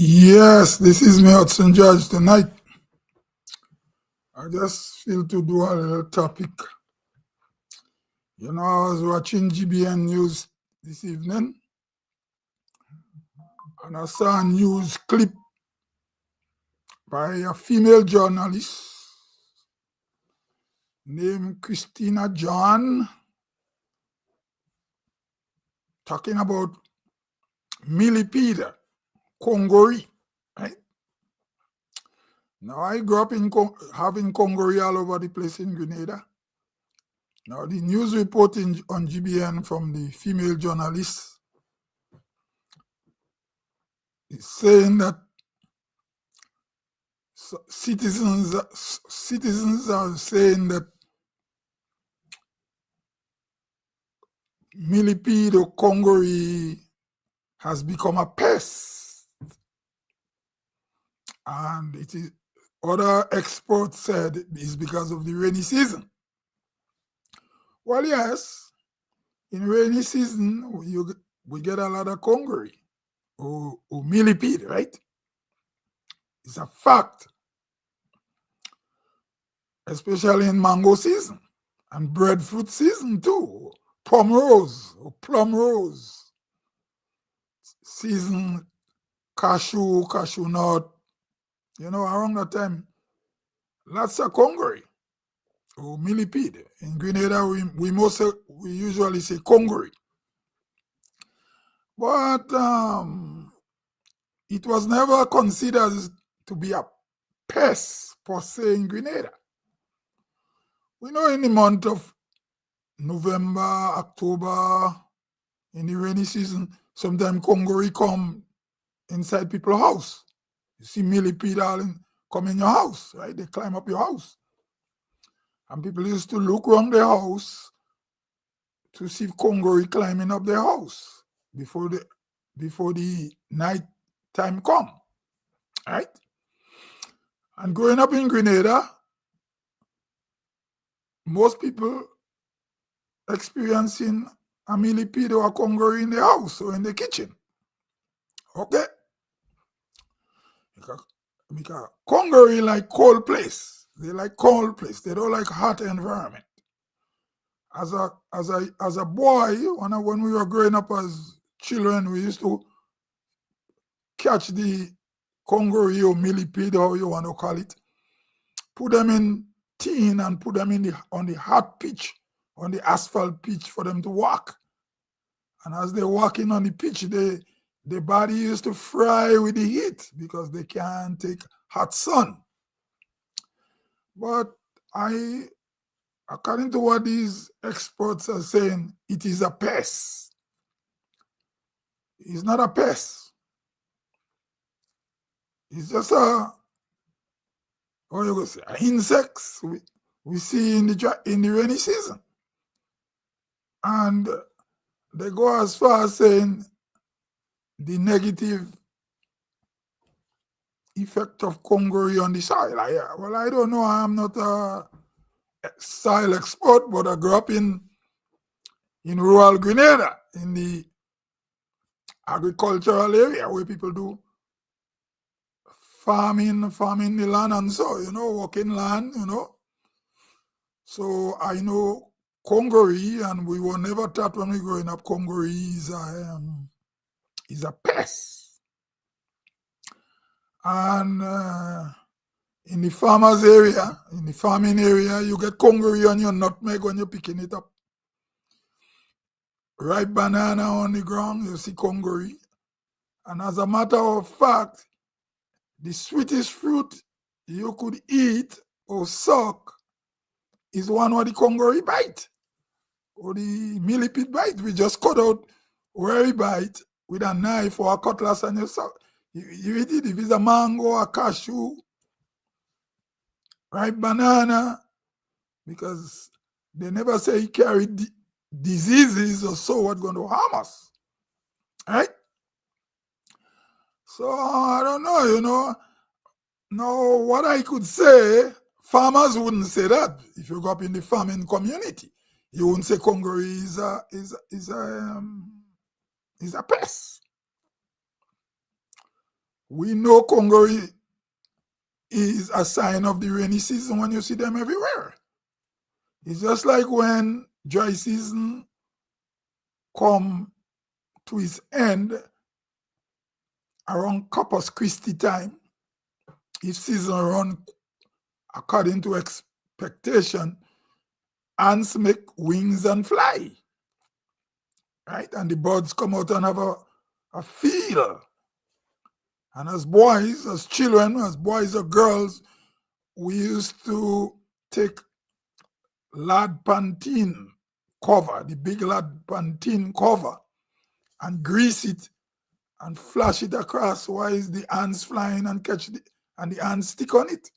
Yes, this is me, Hudson George. Tonight, I just feel to do a little topic. I was watching GBN News this evening, and I saw a news clip by a female journalist named Christina John talking about Millipede, Congoree, right? Now, I grew up in having Congoree all over the place in Grenada. Now, the news report on GBN from the female journalist is saying that citizens are saying that Millipede or Congoree has become a pest, and it is other experts said it's because of the rainy season. Well, yes, in rainy season we get a lot of Congoree or Millipede, right? It's a fact, especially in mango season and breadfruit season too. Plum rose season, cashew nut. Around that time, lots of Congoree or Millipede. In Grenada, we usually say Congoree. But it was never considered to be a pest per se in Grenada. We know in the month of November, October, in the rainy season, sometimes Congoree come inside people's house. You see Millipede come in your house, right? They climb up your house. And people used to look around their house to see Congoree climbing up their house before the night time come, right? And growing up in Grenada, most people experiencing a Millipede or a Congoree in the house or in the kitchen. Okay? Because Congoree like cold place. They like cold place. They don't like hot environment. As a boy, when we were growing up as children, we used to catch the Congoree or Millipede, or you want to call it, put them in tin and put them on the hot pitch, on the asphalt pitch for them to walk. And as they're walking on the pitch, the body used to fry with the heat because they can't take hot sun. But according to what these experts are saying, it is a pest. It's not a pest. It's just insects we see in the rainy season. And they go as far as saying the negative effect of Congoree on the soil. I don't know. I'm not a soil expert, but I grew up in rural Grenada, in the agricultural area where people do farming the land and so, working land, So I know Congoree, and we were never taught when we were growing up, Congoree is a pest. And in the farmers area, in the farming area, you get Congoree on your nutmeg when you're picking it up. Ripe banana on the ground, you see Congoree. And as a matter of fact, the sweetest fruit you could eat or suck is one where the Congoree bite or the Millipede bite. We just cut out where he bite with a knife or a cutlass and you suck. You eat it. If it's a mango, a cashew, ripe banana, because they never say he carried diseases or so what's going to harm us, right? So I don't know, Now, what I could say, farmers wouldn't say that. If you go up in the farming community, you wouldn't say Congoree is a pest. We know Congoree is a sign of the rainy season when you see them everywhere. It's just like when dry season come to its end around Corpus Christi time. If season run according to expectation, ants make wings and fly, right? And the birds come out and have a feel. And as boys, as children, as boys or girls, we used to take lad pantene cover, the big lad pantene cover, and grease it and flash it across while the ants flying and and the ants stick on it.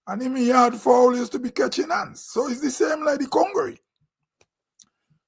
And in my yard, fowl used to be catching ants. So it's the same like the Congoree.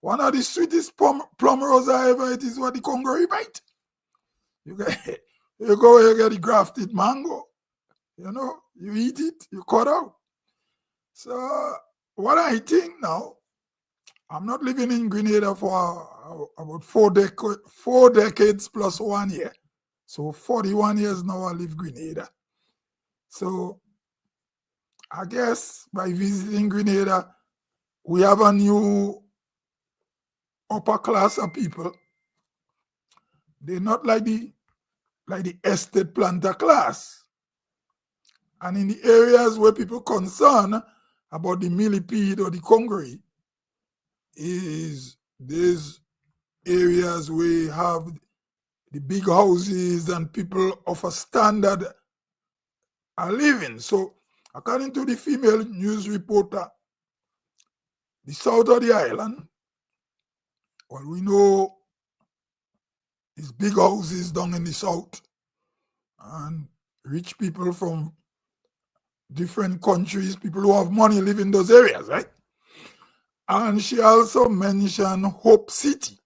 One of the sweetest plum roses I ever ate is what the Congoree bite. You go, you get the grafted mango. You eat it, you cut out. So what I think now, I'm not living in Grenada for about 4 decades plus 1 year. So 41 years now I live Grenada. So I guess by visiting Grenada, we have a new upper class of people. They're not like the estate planter class. And in the areas where people concerned about the millipede or the Congoree, there's areas where you have the big houses and people of a standard are living. So according to the female news reporter, the south of the island, well, we know it's big houses down in the south and rich people from different countries, people who have money live in those areas, right? And she also mentioned Hope City.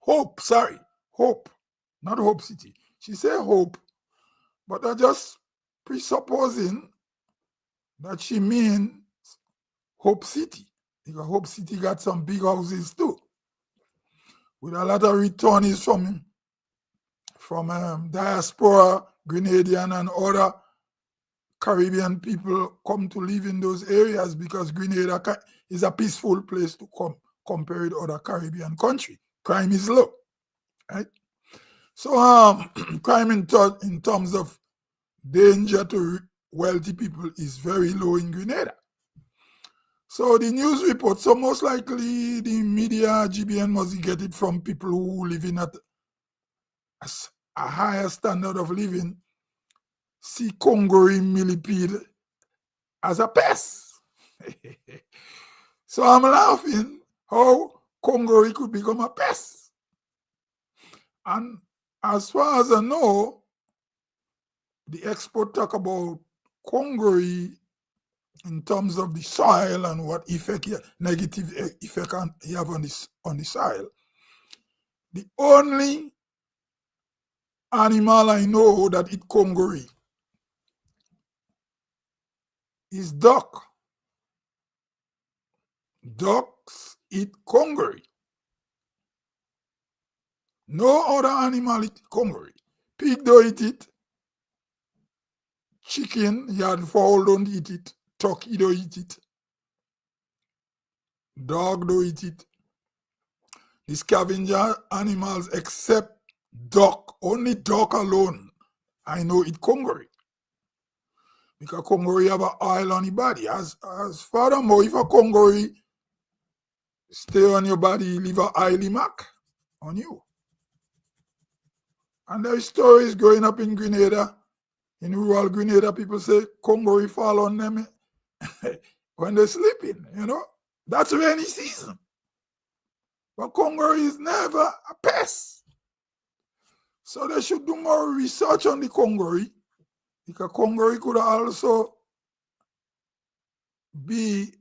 Hope, not Hope City. She said Hope, but I just presupposing that she means Hope City, because Hope City got some big houses too, with a lot of returnees from diaspora, Grenadian and other Caribbean people come to live in those areas because Grenada is a peaceful place to come compared to other Caribbean countries. Crime is low, right? So crime in terms of danger to wealthy people is very low in Grenada. So the news report, so most likely the media, GBN must get it from people who live in at a higher standard of living, see Congoree millipede as a pest. So I'm laughing how Congoree could become a pest. And as far as I know, the expert talk about Congoree in terms of the soil and what effect, negative effect he have on the soil. The only animal I know that eat Congoree is duck. Ducks eat Congoree. No other animal eat Congoree. Pig don't eat it. Chicken, yard fowl don't eat it. Turkey don't eat it. Dog don't eat it. The scavenger animals except duck, only duck alone, I know eat Congoree. Because Congoree have an oil on the body. As furthermore, if a Congoree stay on your body, leave an oily mark on you. And there are stories growing up in Grenada, in rural Grenada, people say Congoree fall on them when they're sleeping, That's rainy season. But Congoree is never a pest. So they should do more research on the Congoree, because Congoree could also be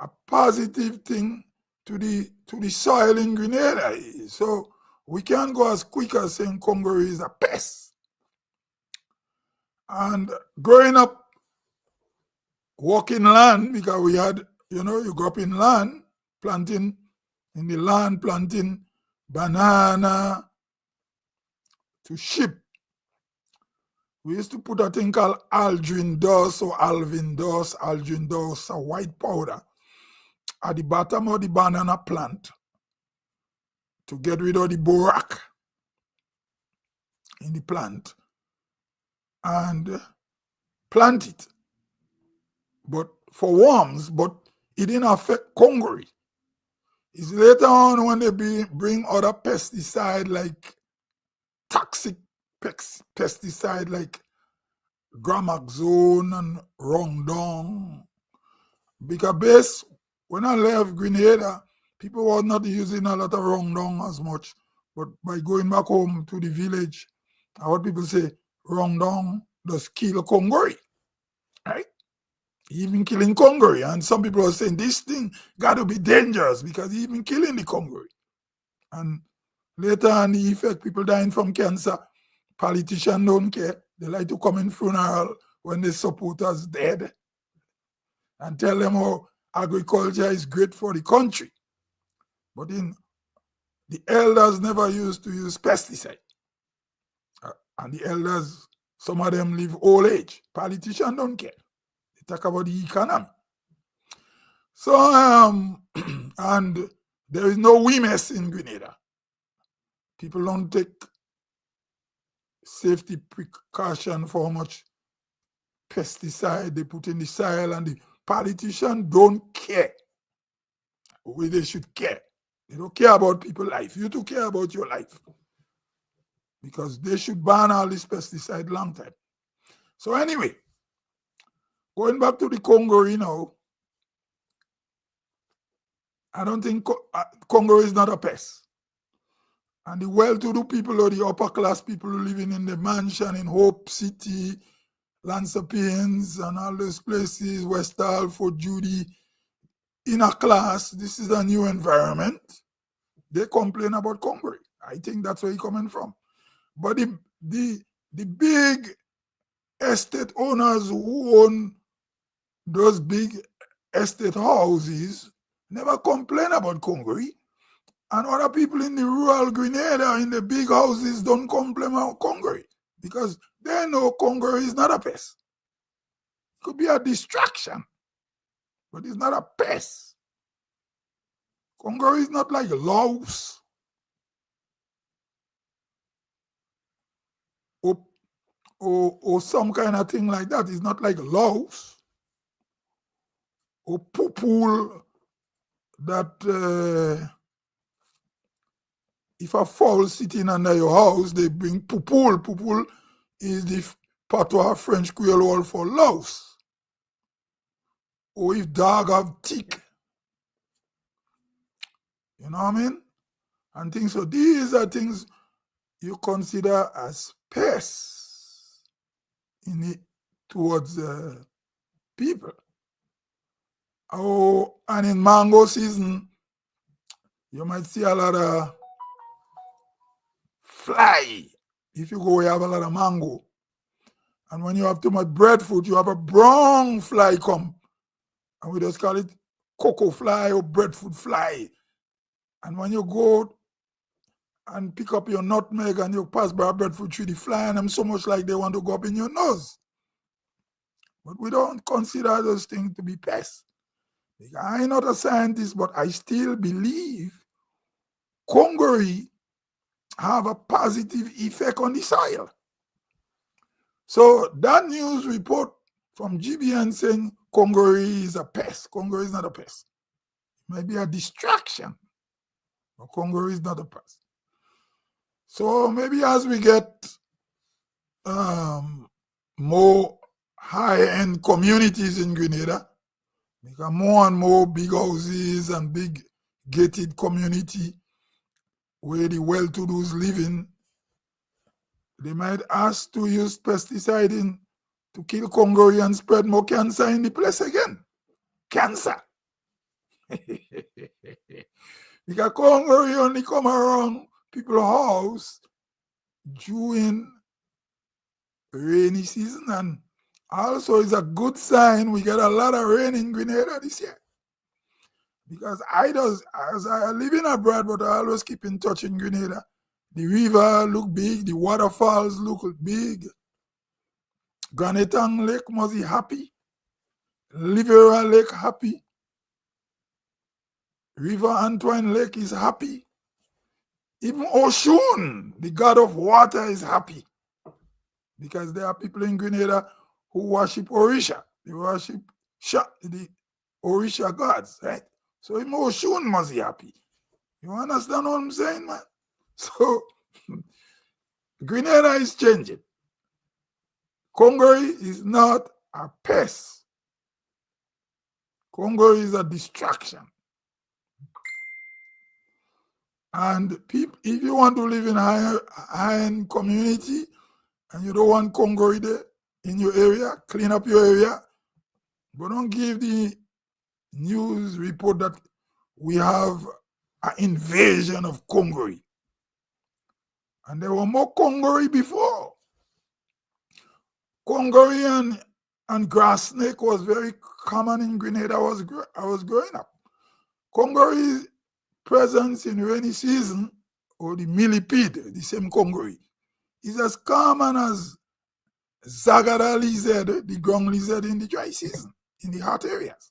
a positive thing to the soil in Grenada. So we can't go as quick as saying Congoree is a pest. And growing up, working land, because we had, you grew up in land, planting banana, to ship, we used to put a thing called aldrin dust or alvin dust, aldrin dust, a white powder at the bottom of the banana plant to get rid of the borax in the plant and plant it. But for worms, but it didn't affect Congoree. It's later on when they bring other pesticide like toxic pesticide like gramaxone and rongdong. Because when I left Grenada, people were not using a lot of rongdong as much. But by going back home to the village, I heard people say rongdong does kill Congoree, right? Even killing Congoree. And some people are saying this thing got to be dangerous because even killing the Congoree. And later on, the effect, people dying from cancer, politicians don't care. They like to come in funeral when their supporters dead and tell them how agriculture is great for the country. But the elders never used to use pesticide. And the elders, some of them live old age. Politicians don't care. They talk about the economy. So, and there is no WMS in Grenada. People don't take safety precaution for how much pesticide they put in the soil, and the politicians don't care. They should care. They don't care about people's life. You too care about your life. Because they should ban all this pesticide long time. So anyway, going back to the Congoree now, I don't think Congoree is not a pest. And the well-to-do people or the upper-class people living in the mansion in Hope City, Lansapiens, and all those places, West Hall, Fort Judy, in a class, this is a new environment. They complain about Congoree. I think that's where it's coming from. But the big estate owners who own those big estate houses never complain about Congoree. And other people in the rural Grenada, in the big houses, don't complain about Congoree because they know Congoree is not a pest. It could be a distraction, but it's not a pest. Congoree is not like louse or some kind of thing like that. It's not like louse or pupul that if a fowl sitting under your house, they bring pupul. Pupul is the patois French Creole word for louse. Or if dog have tick. You know what I mean? And things. So these are things you consider as pests towards people. Oh, and in mango season, you might see a lot of fly. If you go, you have a lot of mango. And when you have too much breadfruit, you have a brown fly come. And we just call it cocoa fly or breadfruit fly. And when you go and pick up your nutmeg and you pass by a breadfruit tree, they fly and them so much like they want to go up in your nose. But we don't consider those things to be pests. I'm not a scientist, but I still believe Congoree have a positive effect on the soil. So that news report from GBN saying Congoree is a pest. Congoree is not a pest. It might be a distraction, but Congoree is not a pest. So maybe as we get more high-end communities in Grenada, because more and more big houses and big gated community where the well-to-do's live in, they might ask to use pesticide to kill Congoree and spread more cancer in the place again. Cancer. Because Congoree only come around people's house during rainy season, and also it's a good sign we get a lot of rain in Grenada this year. Because as I live in abroad, but I always keep in touch in Grenada, The river look big, the waterfalls look big. Grenada Lake must be happy. Livera Lake happy. River Antoine Lake is happy. Even Oshun, the god of water, is happy. Because there are people in Grenada who worship Orisha. They worship the Orisha gods, right? So even Oshun must be happy. You understand what I'm saying, man? So Grenada is changing. Congoree is not a pest. Congoree is a distraction. And people, if you want to live in a high-end community and you don't want Congoree there in your area, clean up your area, but don't give the news report that we have an invasion of Congoree. And there were more Congoree before. Congoree and grass snake was very common in Grenada. I was growing up. Congoree's presence in rainy season, or the Millipede, the same Congoree, is as common as Zagara lizard, the ground lizard, in the dry season, in the hot areas.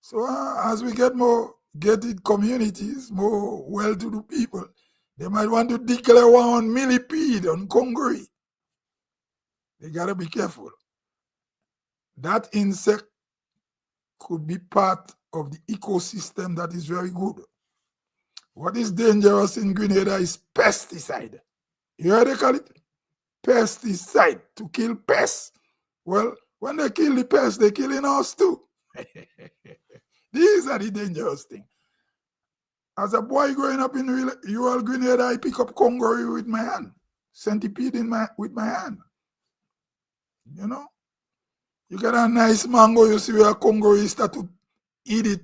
So as we get more gated communities, more well-to-do people, they might want to declare war on Millipede, on Congoree. They gotta be careful. That insect could be part of the ecosystem that is very good. What is dangerous in Grenada is pesticide. You heard they call it? Pesticide, to kill pests. Well, when they kill the pests, they're killing us too. These are the dangerous things. As a boy growing up in rural Grenada, I pick up Congoree with my hand, centipede with my hand. You know? You get a nice mango, you see where Congoree start to eat it.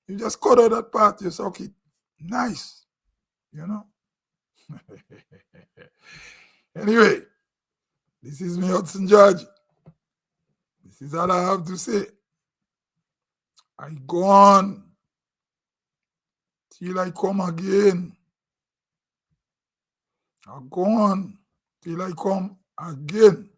You just cut out that part, you suck it. Nice. You know? Anyway, this is me, Hudson George. This is all I have to say. I go on till I come again. I go on till I come again.